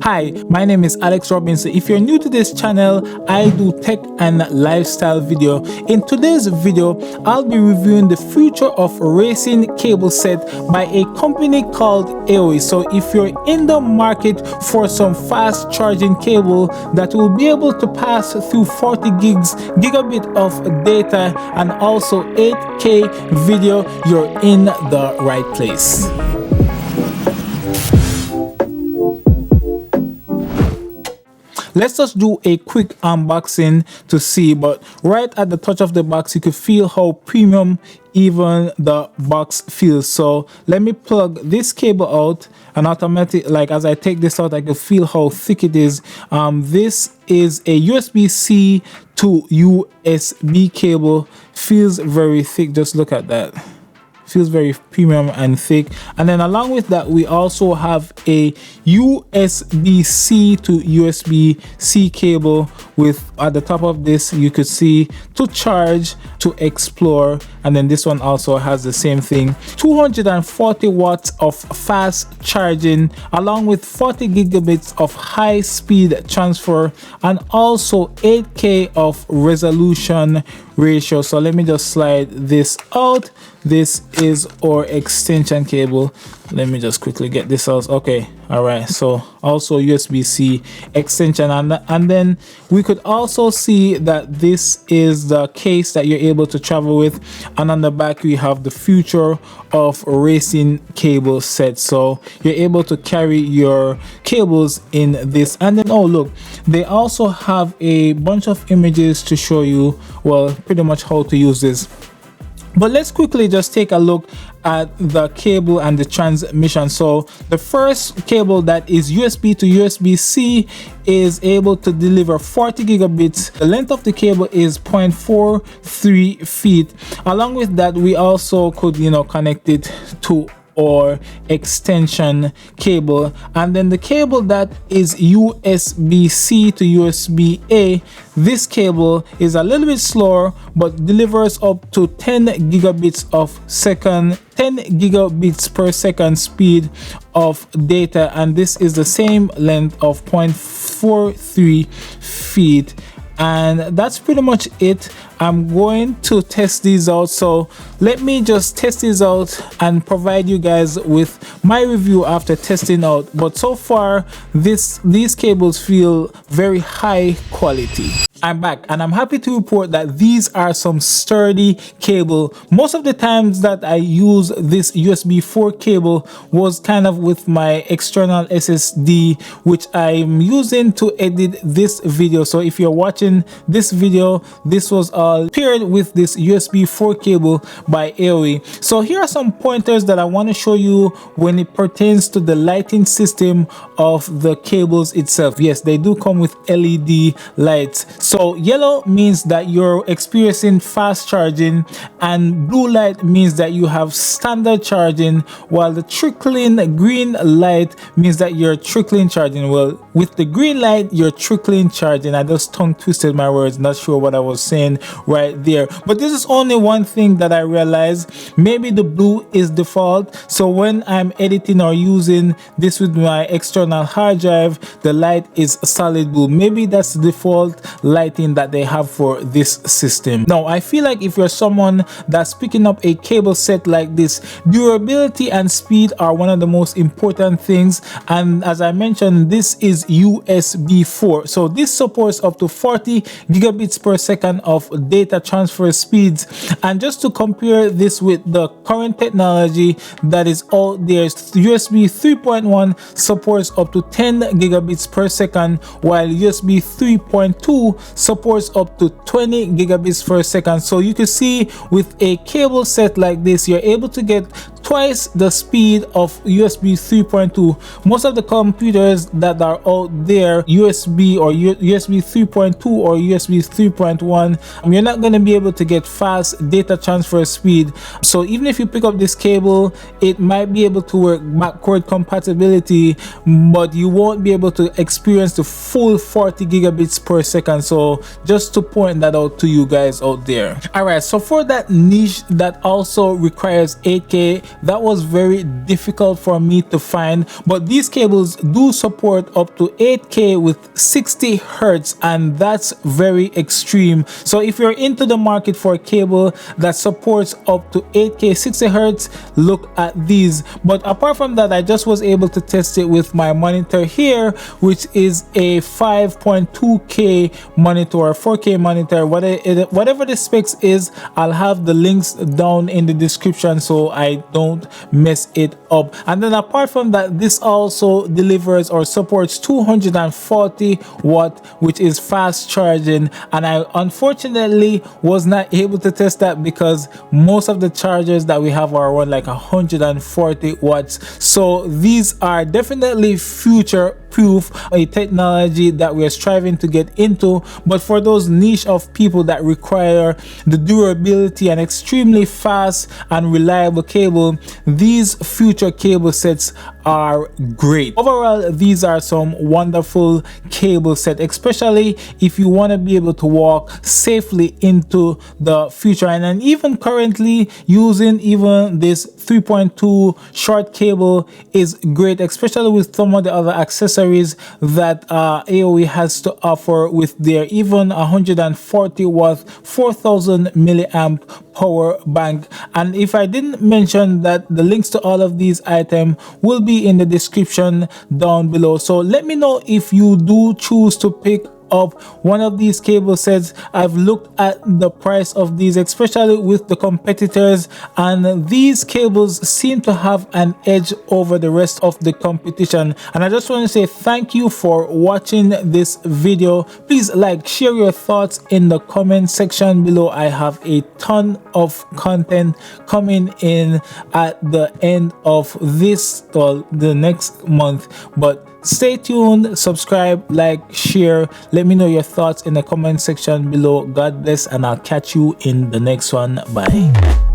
Hi, my name is Alex Robinson. If you're new to this channel, I do tech and lifestyle video. In today's video, I'll be reviewing the future of racing cable set by a company called AOHi. So if you're in the market for some fast charging cable that will be able to pass through 40 gigabit of data and also 8K video, you're in the right place. Let's just do a quick unboxing to see, but right at the touch of the box you could feel how premium even the box feels. So let me plug this cable out, and automatic, like as I take this out, I can feel how thick it is. This is a USB-C to USB cable. Feels very thick. Just look at that. Feels very premium and thick. And then along with that, we also have a USB-C to USB-C cable with, at the top of this you could see, to charge, to explore. And then this one also has the same thing, 240 watts of fast charging along with 40 gigabits of high speed transfer and also 8K of resolution ratio. So let me just slide this out. This is our extension cable. Let me just quickly get this out. Okay, all right, so also USB-C extension, and then we could also see that this is the case that you're able to travel with, and on the back we have the future of racing cable set. So you're able to carry your cables in this. And then, oh look, they also have a bunch of images to show you, well, pretty much how to use this. But let's quickly just take a look at the cable and the transmission. So the first cable, that is USB to USB-C, is able to deliver 40 gigabits. The length of the cable is 0.43 feet. Along with that, we also could, connect it to or extension cable. And then the cable that is USB-C to USB-A, this cable is a little bit slower but delivers up to 10 gigabits per second speed of data, and this is the same length of 0.43 feet. And that's pretty much it. I'm going to test these out, so let me just test these out and provide you guys with my review after testing out. But so far these cables feel very high quality. I'm back and I'm happy to report that these are some sturdy cable. Most of the times that I use this USB 4 cable was kind of with my external SSD, which I'm using to edit this video. So if you're watching this video, this was paired with this USB 4 cable by AOHi. So here are some pointers that I want to show you when it pertains to the lighting system of the cables itself. Yes, they do come with LED lights. So yellow means that you're experiencing fast charging, and blue light means that you have standard charging, while the trickling green light means that you're trickling charging. Well, with the green light you're trickling charging. I just tongue twisted my words, not sure what I was saying right there, but this is only one thing that I realized. Maybe the blue is default, so when I'm editing or using this with my external hard drive, the light is solid blue. Maybe that's the default lighting that they have for this system. Now I feel like if you're someone that's picking up a cable set like this, durability and speed are one of the most important things. And as I mentioned, this is USB 4, so this supports up to 40 gigabits per second of data transfer speeds. And just to compare this with the current technology that is out there, USB 3.1 supports up to 10 gigabits per second, while USB 3.2 supports up to 20 gigabits per second. So you can see with a cable set like this, you're able to get twice the speed of USB 3.2. Most of the computers that are out there, USB or USB 3.2 or USB 3.1, you're not going to be able to get fast data transfer speed. So even if you pick up this cable, it might be able to work backward compatibility, but you won't be able to experience the full 40 gigabits per second. So just to point that out to you guys out there. All right, so for that niche that also requires 8K that was very difficult for me to find. But these cables do support up to 8K with 60 hertz, and that's very extreme. So if you're into the market for a cable that supports up to 8K 60 hertz, look at these. But apart from that, I just was able to test it with my monitor here, which is a 5.2K monitor or 4K monitor. Whatever the specs is, I'll have the links down in the description so I don't mess it up. And then apart from that, this also delivers or supports 240 watt, which is fast charging, and I unfortunately was not able to test that because most of the chargers that we have are around like 140 watts. So these are definitely future proof, a technology that we're striving to get into. But for those niche of people that require the durability and extremely fast and reliable cable, these future cable sets are great. Overall, these are some wonderful cable set, especially if you want to be able to walk safely into the future. And then even currently using even this 3.2 short cable is great, especially with some of the other accessories that AOHi has to offer with their even 140 watt 4000 milliamp power bank. And if I didn't mention that, the links to all of these items will be in the description down below. So let me know if you do choose to pick up one of these cable sets. I've looked at the price of these, especially with the competitors, and these cables seem to have an edge over the rest of the competition. And I just want to say thank you for watching this video. Please like, share your thoughts in the comment section below. I have a ton of content coming in at the end of this or the next month, but stay tuned, subscribe, like, share. Let me know your thoughts in the comment section below. God bless, and I'll catch you in the next one. Bye.